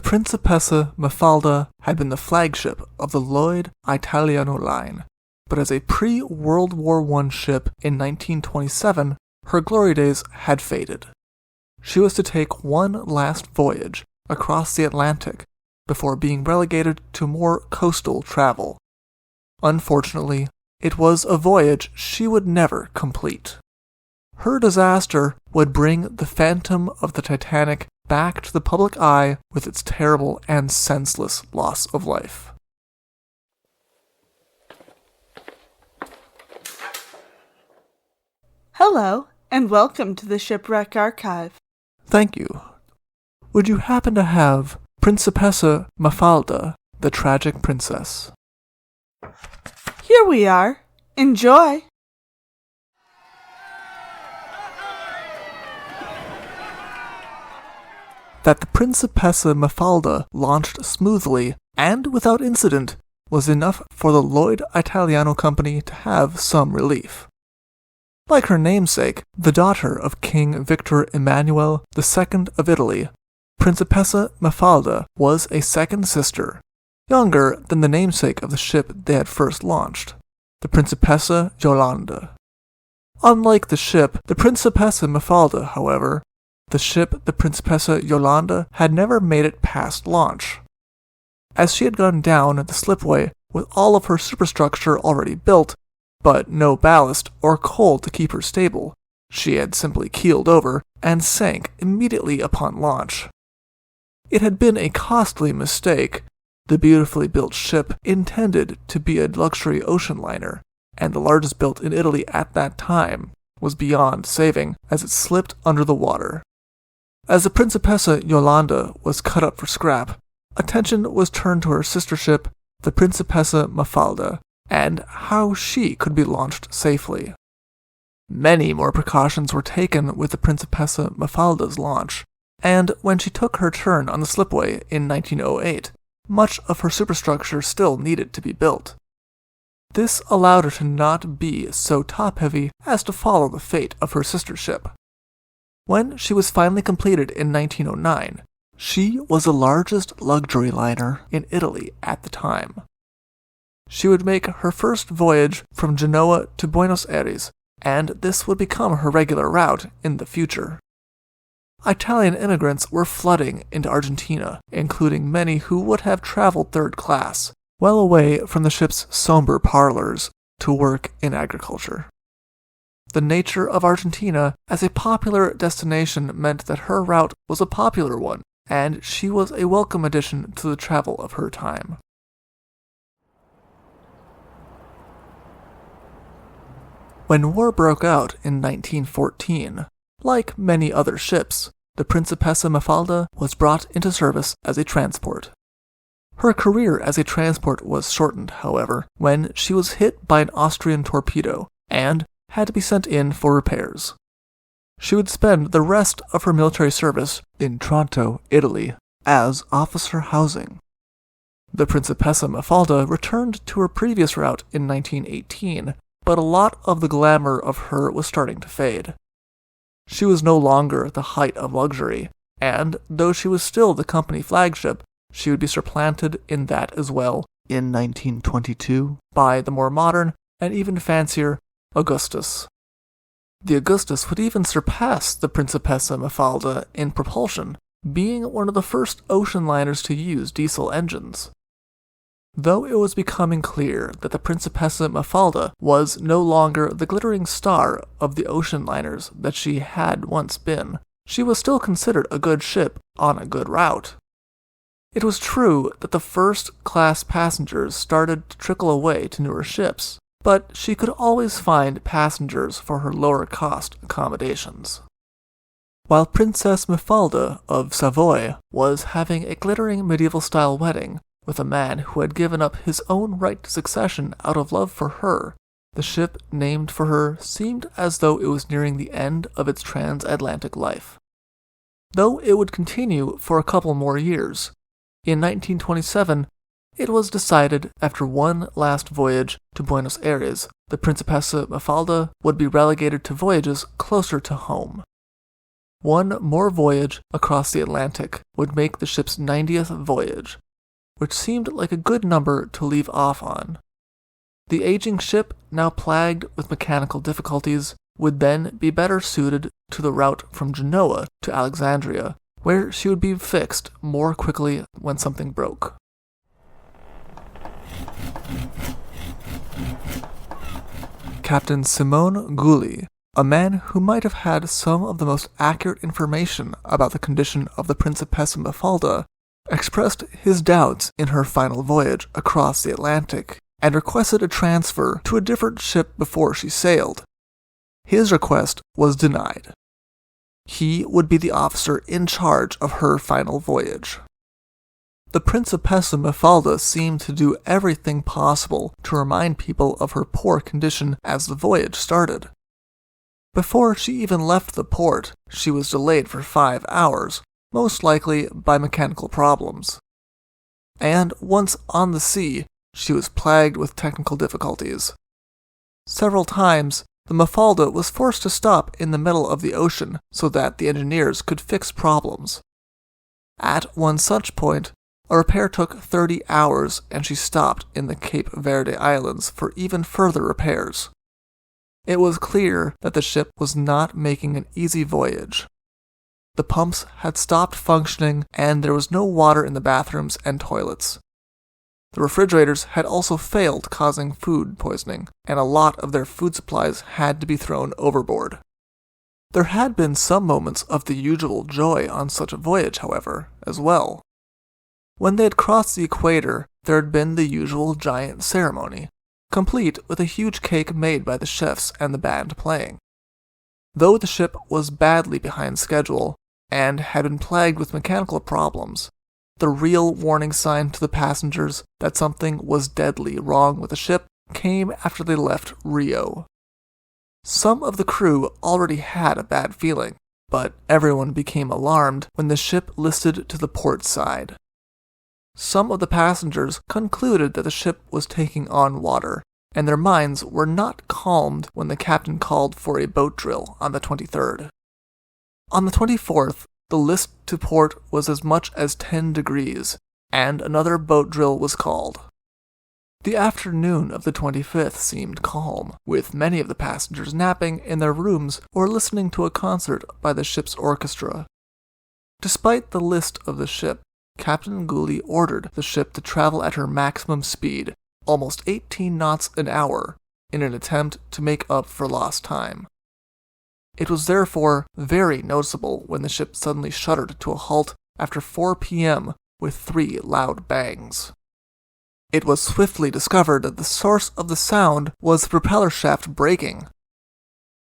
Principessa Mafalda had been the flagship of the Lloyd Italiano line, but as a pre-World War I ship in 1927, her glory days had faded. She was to take one last voyage across the Atlantic before being relegated to more coastal travel. Unfortunately, it was a voyage she would never complete. Her disaster would bring the phantom of the Titanic back to the public eye with its terrible and senseless loss of life. Hello, and welcome to the Shipwreck Archive. Thank you. Would you happen to have Principessa Mafalda, the tragic princess? Here we are. Enjoy! That the Principessa Mafalda launched smoothly and without incident was enough for the Lloyd Italiano company to have some relief. Like her namesake, the daughter of King Victor Emmanuel II of Italy, Principessa Mafalda was a second sister, younger than the namesake of the ship they had first launched, the Principessa Yolanda. Unlike the ship, the Principessa Mafalda, however, the ship, the Principessa Yolanda, had never made it past launch. As she had gone down the slipway with all of her superstructure already built, but no ballast or coal to keep her stable, she had simply keeled over and sank immediately upon launch. It had been a costly mistake. The beautifully built ship intended to be a luxury ocean liner, and the largest built in Italy at that time, was beyond saving as it slipped under the water. As the Principessa Yolanda was cut up for scrap, attention was turned to her sister ship, the Principessa Mafalda, and how she could be launched safely. Many more precautions were taken with the Principessa Mafalda's launch, and when she took her turn on the slipway in 1908, much of her superstructure still needed to be built. This allowed her to not be so top-heavy as to follow the fate of her sister ship. When she was finally completed in 1909, she was the largest luxury liner in Italy at the time. She would make her first voyage from Genoa to Buenos Aires, and this would become her regular route in the future. Italian immigrants were flooding into Argentina, including many who would have traveled third class, well away from the ship's somber parlors, to work in agriculture. The nature of Argentina as a popular destination meant that her route was a popular one, and she was a welcome addition to the travel of her time. When war broke out in 1914, like many other ships, the Principessa Mafalda was brought into service as a transport. Her career as a transport was shortened, however, when she was hit by an Austrian torpedo and had to be sent in for repairs. She would spend the rest of her military service in Taranto, Italy, as officer housing. The Principessa Mafalda returned to her previous route in 1918, but a lot of the glamour of her was starting to fade. She was no longer at the height of luxury, and though she was still the company flagship, she would be supplanted in that as well in 1922 by the more modern and even fancier Augustus. The Augustus would even surpass the Principessa Mafalda in propulsion, being one of the first ocean liners to use diesel engines. Though it was becoming clear that the Principessa Mafalda was no longer the glittering star of the ocean liners that she had once been, she was still considered a good ship on a good route. It was true that the first-class passengers started to trickle away to newer ships, but she could always find passengers for her lower-cost accommodations. While Princess Mafalda of Savoy was having a glittering medieval-style wedding with a man who had given up his own right to succession out of love for her, the ship named for her seemed as though it was nearing the end of its transatlantic life. Though it would continue for a couple more years, in 1927, it was decided after one last voyage to Buenos Aires, the Principessa Mafalda would be relegated to voyages closer to home. One more voyage across the Atlantic would make the ship's 90th voyage, which seemed like a good number to leave off on. The aging ship, now plagued with mechanical difficulties, would then be better suited to the route from Genoa to Alexandria, where she would be fixed more quickly when something broke. Captain Simone Gulli, a man who might have had some of the most accurate information about the condition of the Principessa Mafalda, expressed his doubts in her final voyage across the Atlantic and requested a transfer to a different ship before she sailed. His request was denied. He would be the officer in charge of her final voyage. The Principessa Mafalda seemed to do everything possible to remind people of her poor condition as the voyage started. Before she even left the port, she was delayed for 5 hours, most likely by mechanical problems. And once on the sea, she was plagued with technical difficulties. Several times, the Mafalda was forced to stop in the middle of the ocean so that the engineers could fix problems. At one such point, a repair took 30 hours and she stopped in the Cape Verde Islands for even further repairs. It was clear that the ship was not making an easy voyage. The pumps had stopped functioning and there was no water in the bathrooms and toilets. The refrigerators had also failed, causing food poisoning, and a lot of their food supplies had to be thrown overboard. There had been some moments of the usual joy on such a voyage, however, as well. When they had crossed the equator, there had been the usual giant ceremony, complete with a huge cake made by the chefs and the band playing. Though the ship was badly behind schedule, and had been plagued with mechanical problems, the real warning sign to the passengers that something was deadly wrong with the ship came after they left Rio. Some of the crew already had a bad feeling, but everyone became alarmed when the ship listed to the port side. Some of the passengers concluded that the ship was taking on water, and their minds were not calmed when the captain called for a boat drill on the 23rd. On the 24th, the list to port was as much as 10 degrees, and another boat drill was called. The afternoon of the 25th seemed calm, with many of the passengers napping in their rooms or listening to a concert by the ship's orchestra. Despite the list of the ship, Captain Gulli ordered the ship to travel at her maximum speed, almost 18 knots an hour, in an attempt to make up for lost time. It was therefore very noticeable when the ship suddenly shuddered to a halt after 4 p.m. with 3 loud bangs. It was swiftly discovered that the source of the sound was the propeller shaft breaking.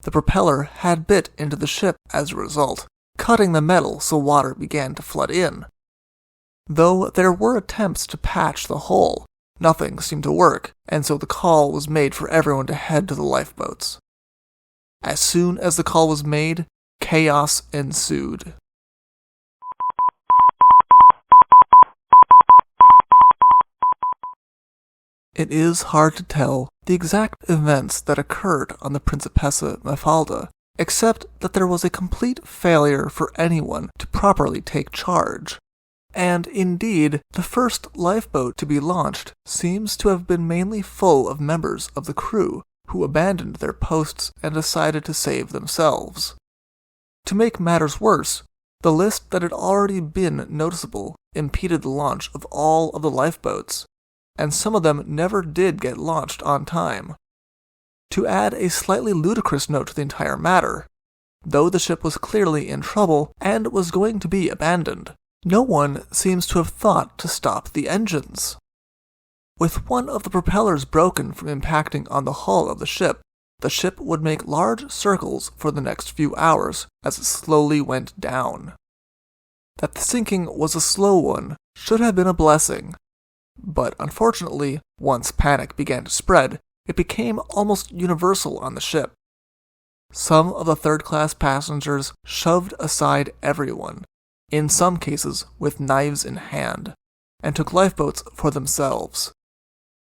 The propeller had bit into the ship as a result, cutting the metal so water began to flood in. Though there were attempts to patch the hole, nothing seemed to work, and so the call was made for everyone to head to the lifeboats. As soon as the call was made, chaos ensued. It is hard to tell the exact events that occurred on the Principessa Mafalda, except that there was a complete failure for anyone to properly take charge. And indeed, the first lifeboat to be launched seems to have been mainly full of members of the crew who abandoned their posts and decided to save themselves. To make matters worse, the list that had already been noticeable impeded the launch of all of the lifeboats, and some of them never did get launched on time. To add a slightly ludicrous note to the entire matter, though the ship was clearly in trouble and was going to be abandoned, no one seems to have thought to stop the engines. With one of the propellers broken from impacting on the hull of the ship would make large circles for the next few hours as it slowly went down. That the sinking was a slow one should have been a blessing, but unfortunately, once panic began to spread, it became almost universal on the ship. Some of the third-class passengers shoved aside everyone, in some cases with knives in hand, and took lifeboats for themselves.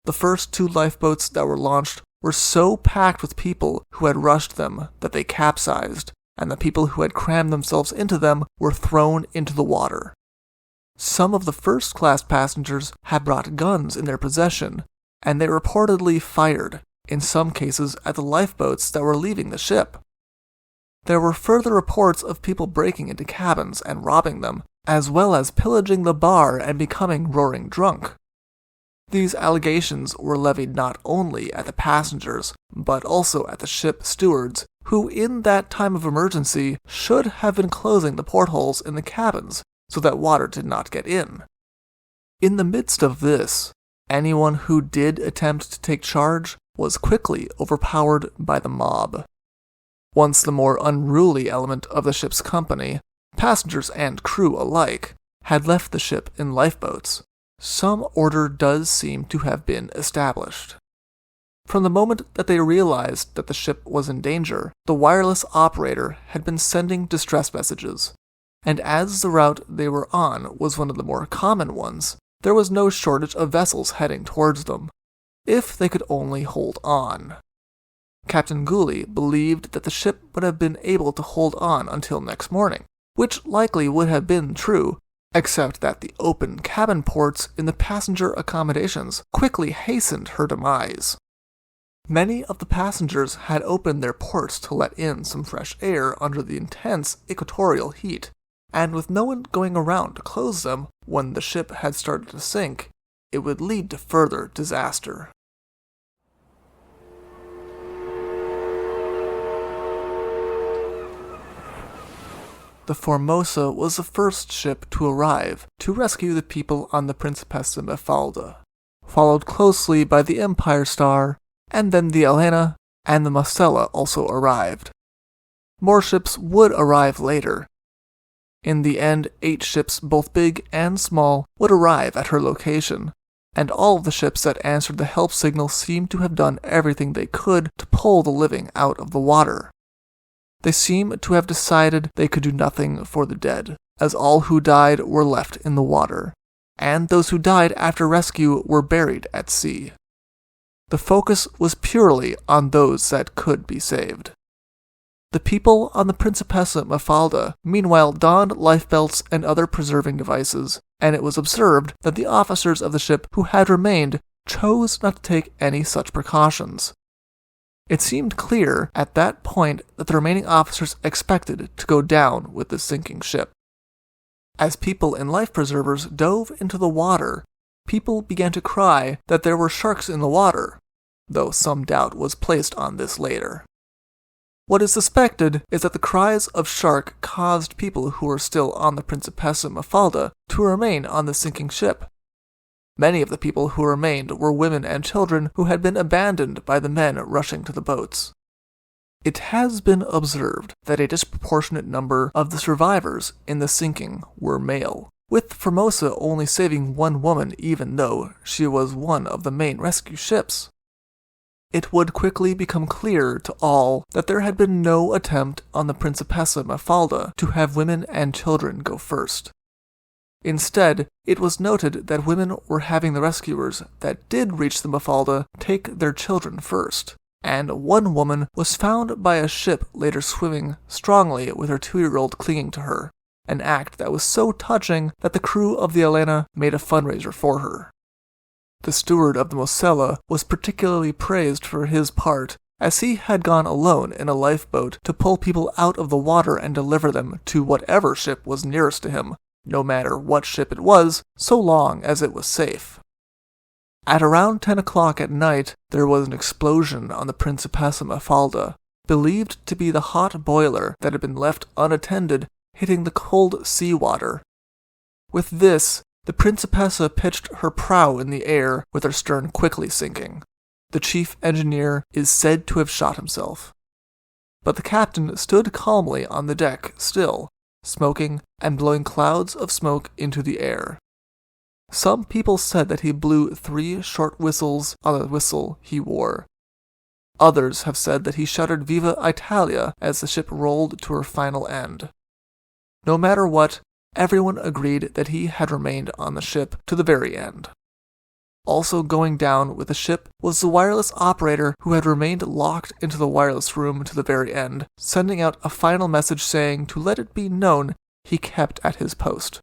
The first 2 lifeboats that were launched were so packed with people who had rushed them that they capsized, and the people who had crammed themselves into them were thrown into the water. Some of the first-class passengers had brought guns in their possession, and they reportedly fired, in some cases at the lifeboats that were leaving the ship. There were further reports of people breaking into cabins and robbing them, as well as pillaging the bar and becoming roaring drunk. These allegations were levied not only at the passengers, but also at the ship stewards, who in that time of emergency should have been closing the portholes in the cabins so that water did not get in. In the midst of this, anyone who did attempt to take charge was quickly overpowered by the mob. Once the more unruly element of the ship's company, passengers and crew alike, had left the ship in lifeboats, some order does seem to have been established. From the moment that they realized that the ship was in danger, the wireless operator had been sending distress messages, and as the route they were on was one of the more common ones, there was no shortage of vessels heading towards them, if they could only hold on. Captain Gooley believed that the ship would have been able to hold on until next morning, which likely would have been true, except that the open cabin ports in the passenger accommodations quickly hastened her demise. Many of the passengers had opened their ports to let in some fresh air under the intense equatorial heat, and with no one going around to close them when the ship had started to sink, it would lead to further disaster. The Formosa was the first ship to arrive to rescue the people on the Principessa Mafalda, followed closely by the Empire Star, and then the Elena and the Marcella also arrived. More ships would arrive later. In the end, 8 ships, both big and small, would arrive at her location, and all of the ships that answered the help signal seemed to have done everything they could to pull the living out of the water. They seem to have decided they could do nothing for the dead, as all who died were left in the water, and those who died after rescue were buried at sea. The focus was purely on those that could be saved. The people on the Principessa Mafalda meanwhile donned lifebelts and other preserving devices, and it was observed that the officers of the ship who had remained chose not to take any such precautions. It seemed clear at that point that the remaining officers expected to go down with the sinking ship. As people in life preservers dove into the water, people began to cry that there were sharks in the water, though some doubt was placed on this later. What is suspected is that the cries of shark caused people who were still on the Principessa Mafalda to remain on the sinking ship. Many of the people who remained were women and children who had been abandoned by the men rushing to the boats. It has been observed that a disproportionate number of the survivors in the sinking were male, with Formosa only saving one woman even though she was one of the main rescue ships. It would quickly become clear to all that there had been no attempt on the Principessa Mafalda to have women and children go first. Instead, it was noted that women were having the rescuers that did reach the Mafalda take their children first, and one woman was found by a ship later swimming strongly with her 2-year-old clinging to her, an act that was so touching that the crew of the Elena made a fundraiser for her. The steward of the Mosella was particularly praised for his part, as he had gone alone in a lifeboat to pull people out of the water and deliver them to whatever ship was nearest to him, no matter what ship it was, so long as it was safe. At around 10 o'clock at night, there was an explosion on the Principessa Mafalda, believed to be the hot boiler that had been left unattended hitting the cold seawater. With this, the Principessa pitched her prow in the air with her stern quickly sinking. The chief engineer is said to have shot himself. But the captain stood calmly on the deck still, smoking and blowing clouds of smoke into the air. Some people said that he blew 3 short whistles on the whistle he wore. Others have said that he shouted Viva Italia as the ship rolled to her final end. No matter what, everyone agreed that he had remained on the ship to the very end. Also going down with the ship was the wireless operator who had remained locked into the wireless room to the very end, sending out a final message saying to let it be known he kept at his post.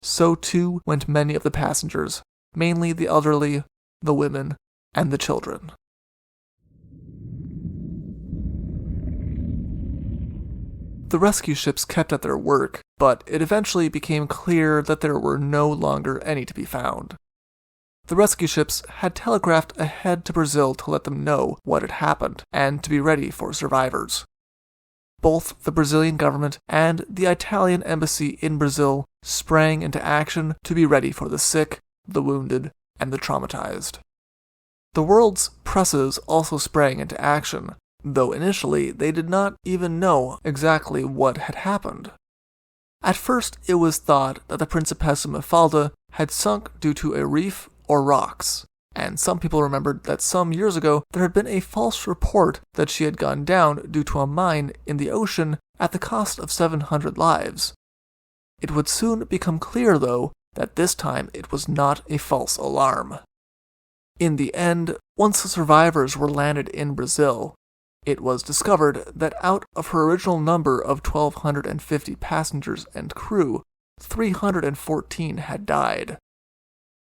So too went many of the passengers, mainly the elderly, the women, and the children. The rescue ships kept at their work, but it eventually became clear that there were no longer any to be found. The rescue ships had telegraphed ahead to Brazil to let them know what had happened and to be ready for survivors. Both the Brazilian government and the Italian embassy in Brazil sprang into action to be ready for the sick, the wounded, and the traumatized. The world's presses also sprang into action, though initially they did not even know exactly what had happened. At first it was thought that the Principessa Mafalda had sunk due to a reef or rocks, and some people remembered that some years ago there had been a false report that she had gone down due to a mine in the ocean at the cost of 700 lives. It would soon become clear, though, that this time it was not a false alarm. In the end, once the survivors were landed in Brazil, it was discovered that out of her original number of 1,250 passengers and crew, 314 had died.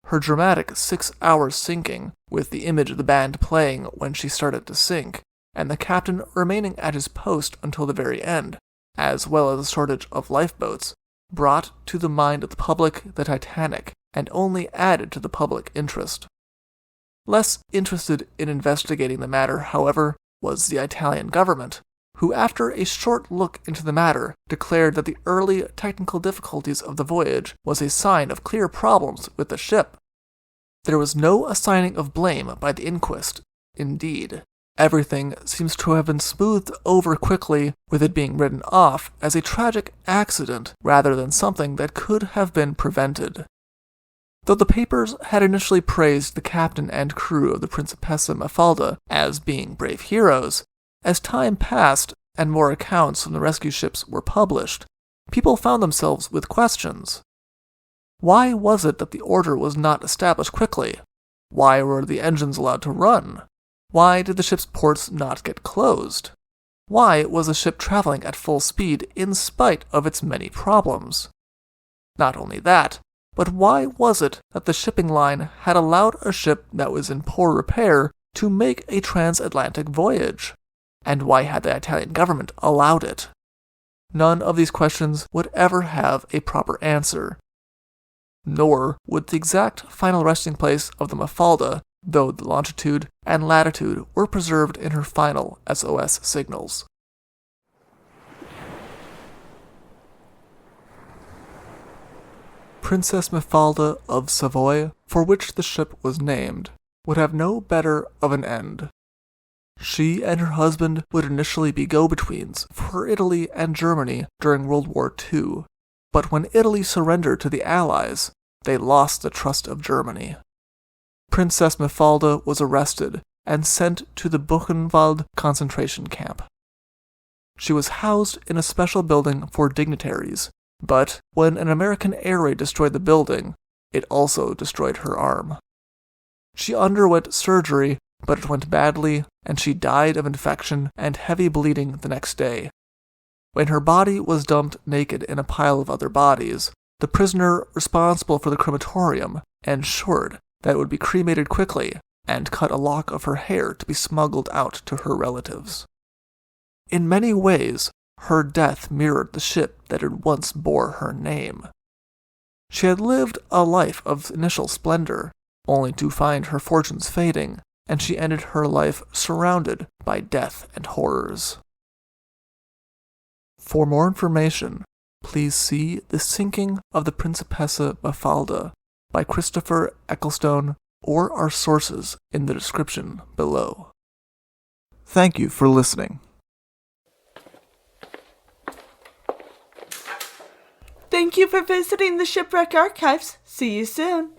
Her dramatic 6-hour sinking, with the image of the band playing when she started to sink, and the captain remaining at his post until the very end, as well as a shortage of lifeboats, brought to the mind of the public the Titanic, and only added to the public interest. Less interested in investigating the matter, however, was the Italian government, who after a short look into the matter declared that the early technical difficulties of the voyage was a sign of clear problems with the ship. There was no assigning of blame by the inquest. Indeed, everything seems to have been smoothed over quickly, with it being written off as a tragic accident rather than something that could have been prevented. Though the papers had initially praised the captain and crew of the Principessa Mafalda as being brave heroes, as time passed and more accounts from the rescue ships were published, people found themselves with questions. Why was it that the order was not established quickly? Why were the engines allowed to run? Why did the ship's ports not get closed? Why was the ship traveling at full speed in spite of its many problems? Not only that, but why was it that the shipping line had allowed a ship that was in poor repair to make a transatlantic voyage? And why had the Italian government allowed it? None of these questions would ever have a proper answer. Nor would the exact final resting place of the Mafalda, though the longitude and latitude were preserved in her final SOS signals. Princess Mafalda of Savoy, for which the ship was named, would have no better of an end. She and her husband would initially be go-betweens for Italy and Germany during World War II, but when Italy surrendered to the Allies, they lost the trust of Germany. Princess Mafalda was arrested and sent to the Buchenwald concentration camp. She was housed in a special building for dignitaries, but when an American air raid destroyed the building, it also destroyed her arm. She underwent surgery, but it went badly, and she died of infection and heavy bleeding the next day. When her body was dumped naked in a pile of other bodies, the prisoner responsible for the crematorium ensured that it would be cremated quickly and cut a lock of her hair to be smuggled out to her relatives. In many ways, her death mirrored the ship that had once bore her name. She had lived a life of initial splendor, only to find her fortunes fading, and she ended her life surrounded by death and horrors. For more information, please see The Sinking of the Principessa Mafalda by Christopher Ecclestone or our sources in the description below. Thank you for listening. Thank you for visiting the Shipwreck Archives. See you soon.